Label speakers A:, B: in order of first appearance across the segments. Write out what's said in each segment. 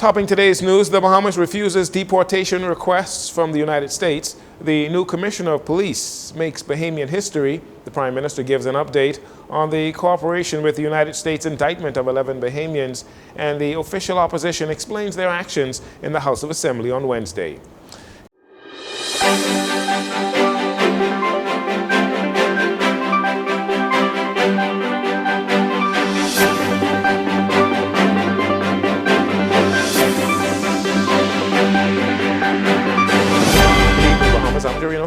A: Topping today's news, the Bahamas refuses deportation requests from the United States. The new Commissioner of Police makes Bahamian history. The Prime Minister gives an update on the cooperation with the United States indictment of 11 Bahamians, and the official opposition explains their actions in the House of Assembly on Wednesday.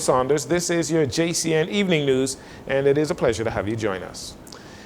A: Saunders. This is your JCN Evening News, and it is a pleasure to have you join us.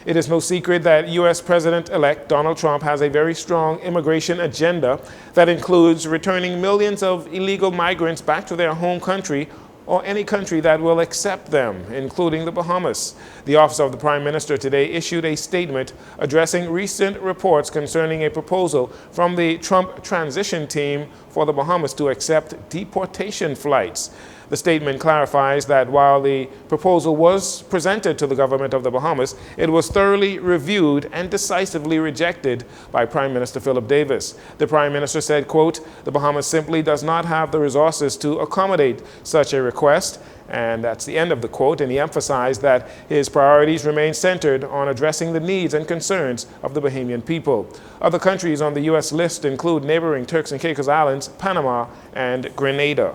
A: It is no secret that U.S. President-elect Donald Trump has a very strong immigration agenda that includes returning millions of illegal migrants back to their home country or any country that will accept them, including the Bahamas. The Office of the Prime Minister today issued a statement addressing recent reports concerning a proposal from the Trump transition team for the Bahamas to accept deportation flights. The statement clarifies that while the proposal was presented to the government of the Bahamas, it was thoroughly reviewed and decisively rejected by Prime Minister Philip Davis. The Prime Minister said, quote, "The Bahamas simply does not have the resources to accommodate such a request," and that's the end of the quote, and he emphasized that his priorities remain centered on addressing the needs and concerns of the Bahamian people. Other countries on the U.S. list include neighboring Turks and Caicos Islands, Panama, and Grenada.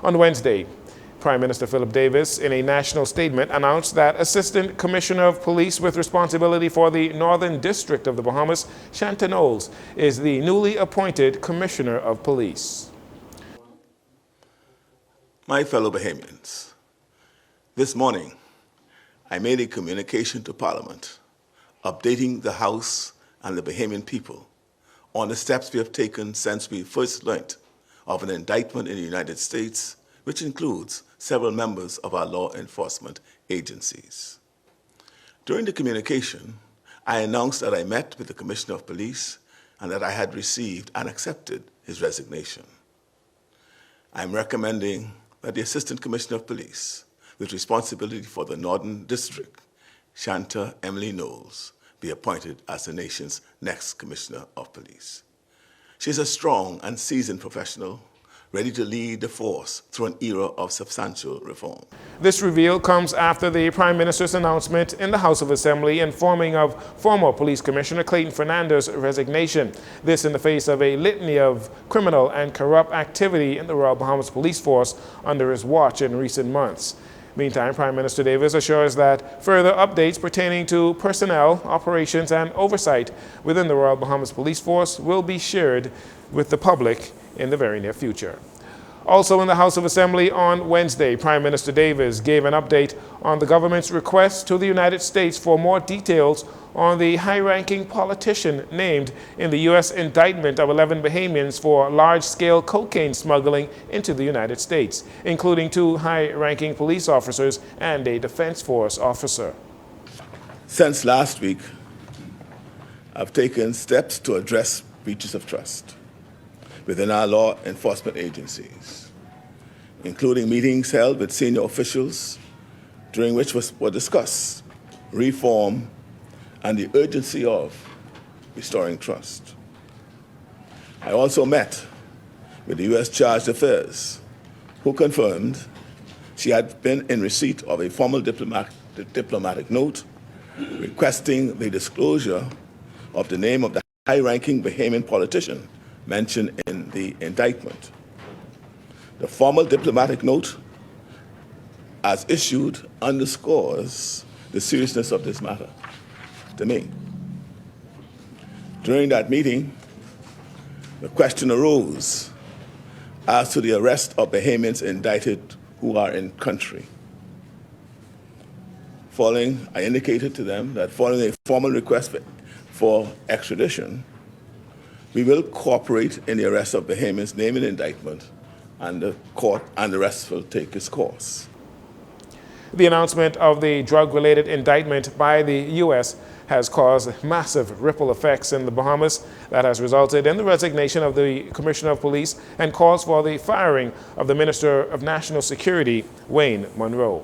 A: On Wednesday, Prime Minister Philip Davis, in a national statement, announced that Assistant Commissioner of Police with responsibility for the Northern District of the Bahamas, Jcn Knowles, is the newly appointed Commissioner of Police.
B: My fellow Bahamians, this morning I made a communication to Parliament updating the House and the Bahamian people on the steps we have taken since we first learnt of an indictment in the United States, which includes several members of our law enforcement agencies. During the communication, I announced that I met with the Commissioner of Police and that I had received and accepted his resignation. I'm recommending that the Assistant Commissioner of Police, with responsibility for the Northern District, Shanta Emily Knowles, be appointed as the nation's next Commissioner of Police. She is a strong and seasoned professional, ready to lead the force through an era of substantial reform.
A: This reveal comes after the Prime Minister's announcement in the House of Assembly informing of former Police Commissioner Clayton Fernandez's resignation. This in the face of a litany of criminal and corrupt activity in the Royal Bahamas Police Force under his watch in recent months. Meantime, Prime Minister Davis assures that further updates pertaining to personnel, operations, and oversight within the Royal Bahamas Police Force will be shared with the public in the very near future. Also in the House of Assembly on Wednesday, Prime Minister Davis gave an update on the government's request to the United States for more details on the high-ranking politician named in the U.S. indictment of 11 Bahamians for large-scale cocaine smuggling into the United States, including 2 high-ranking police officers and a Defense Force officer.
B: Since last week, I've taken steps to address breaches of trust within our law enforcement agencies, including meetings held with senior officials during which were discussed reform and the urgency of restoring trust. I also met with the U.S. Chargé d'Affaires, who confirmed she had been in receipt of a formal diplomatic note requesting the disclosure of the name of the high-ranking Bahamian politician mentioned in the indictment. The formal diplomatic note, as issued, underscores the seriousness of this matter to me. During that meeting, the question arose as to the arrest of Bahamians indicted who are in country. I indicated to them that following a formal request for extradition, we will cooperate in the arrest of Bahamians named in the indictment, and the court and the rest will take its course.
A: The announcement of the drug-related indictment by the U.S. has caused massive ripple effects in the Bahamas that has resulted in the resignation of the Commissioner of Police and calls for the firing of the Minister of National Security, Wayne Monroe.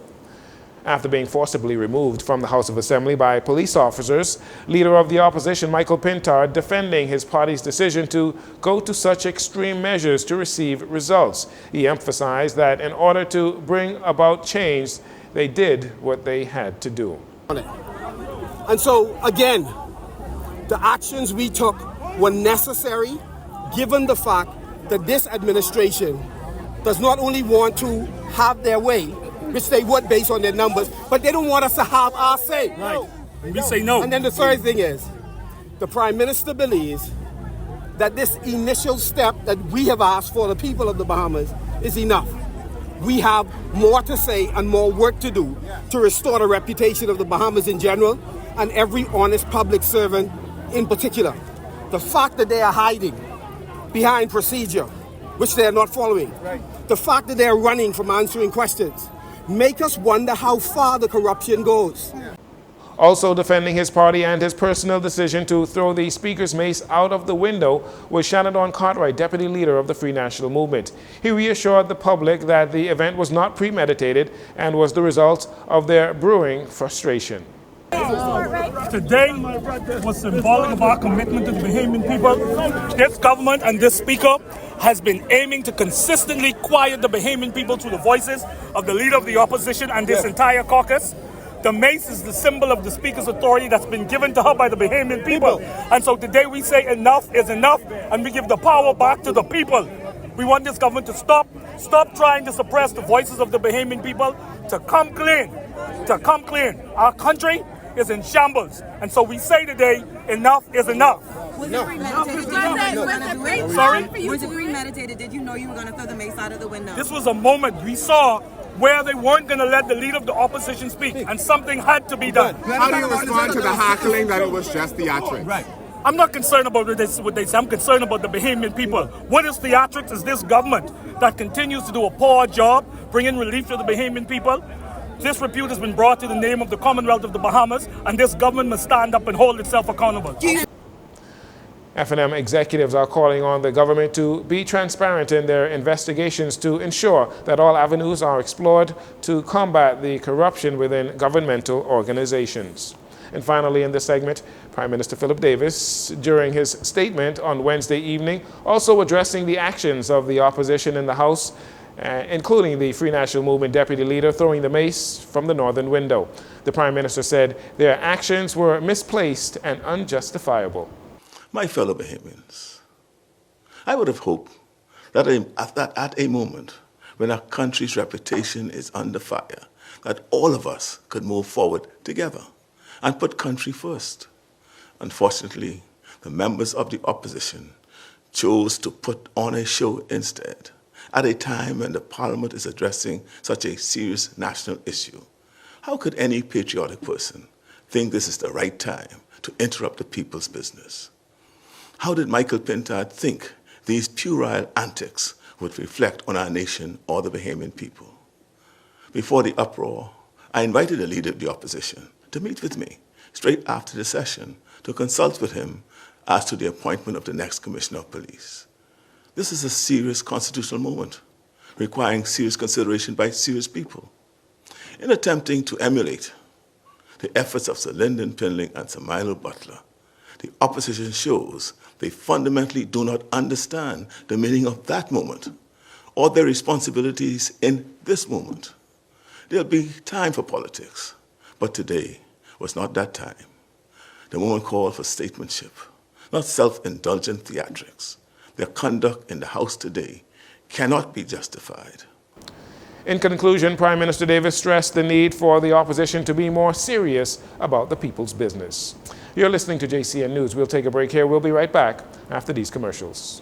A: After being forcibly removed from the House of Assembly by police officers, Leader of the Opposition Michael Pintard defending his party's decision to go to such extreme measures to receive results. He emphasized that in order to bring about change, they did what they had to do.
C: And so, again, the actions we took were necessary given the fact that this administration does not only want to have their way, which they would based on their numbers, but they don't want us to have our say.
D: Right. We say no.
C: And then the third thing is, the Prime Minister believes that this initial step that we have asked for the people of the Bahamas is enough. We have more to say and more work to do to restore the reputation of the Bahamas in general and every honest public servant in particular. The fact that they are hiding behind procedure, which they are not following, the fact that they are running from answering questions, make us wonder how far the corruption goes.
A: Also defending his party and his personal decision to throw the Speaker's mace out of the window was Shannon Cartwright, Deputy Leader of the Free National Movement. He reassured the public that the event was not premeditated and was the result of their brewing frustration.
D: Today was symbolic of our commitment to the Bahamian people. This government and this Speaker has been aiming to consistently quiet the Bahamian people through the voices of the Leader of the Opposition and this entire caucus. The mace is the symbol of the Speaker's authority that's been given to her by the Bahamian people. And so today we say enough is enough, and we give the power back to the people. We want this government to stop trying to suppress the voices of the Bahamian people, to come clean, Our country is in shambles. And so we say today, enough is enough.
E: Was it premeditated?
D: Sorry?
E: Was it premeditated? Did you know you were going to throw the mace out of the window?
D: This was a moment we saw where they weren't going to let the Leader of the Opposition speak, and something had to be done.
F: How do you respond to the hackling that it was just theatrics?
D: Right. I'm not concerned about what they say. I'm concerned about the Bahamian people. What is theatrics is this government that continues to do a poor job bringing relief to the Bahamian people. Disrepute has been brought to the name of the Commonwealth of the Bahamas, and this government must stand up and hold itself accountable.
A: F&M executives are calling on the government to be transparent in their investigations to ensure that all avenues are explored to combat the corruption within governmental organizations. And finally, in this segment, Prime Minister Philip Davis, during his statement on Wednesday evening, also addressing the actions of the opposition in the House, including the Free National Movement Deputy Leader throwing the mace from the northern window. The Prime Minister said their actions were misplaced and unjustifiable.
B: My fellow Bahamians, I would have hoped that at a moment when our country's reputation is under fire, that all of us could move forward together and put country first. Unfortunately, the members of the opposition chose to put on a show instead, at a time when the Parliament is addressing such a serious national issue. How could any patriotic person think this is the right time to interrupt the people's business? How did Michael Pintard think these puerile antics would reflect on our nation or the Bahamian people? Before the uproar, I invited the Leader of the Opposition to meet with me straight after the session to consult with him as to the appointment of the next Commissioner of Police. This is a serious constitutional moment, requiring serious consideration by serious people. In attempting to emulate the efforts of Sir Lyndon Pinling and Sir Milo Butler, the opposition shows they fundamentally do not understand the meaning of that moment or their responsibilities in this moment. There'll be time for politics, but today was not that time. The moment called for statesmanship, not self-indulgent theatrics. Their conduct in the House today cannot be justified.
A: In conclusion, Prime Minister Davis stressed the need for the opposition to be more serious about the people's business. You're listening to JCN News. We'll take a break here. We'll be right back after these commercials.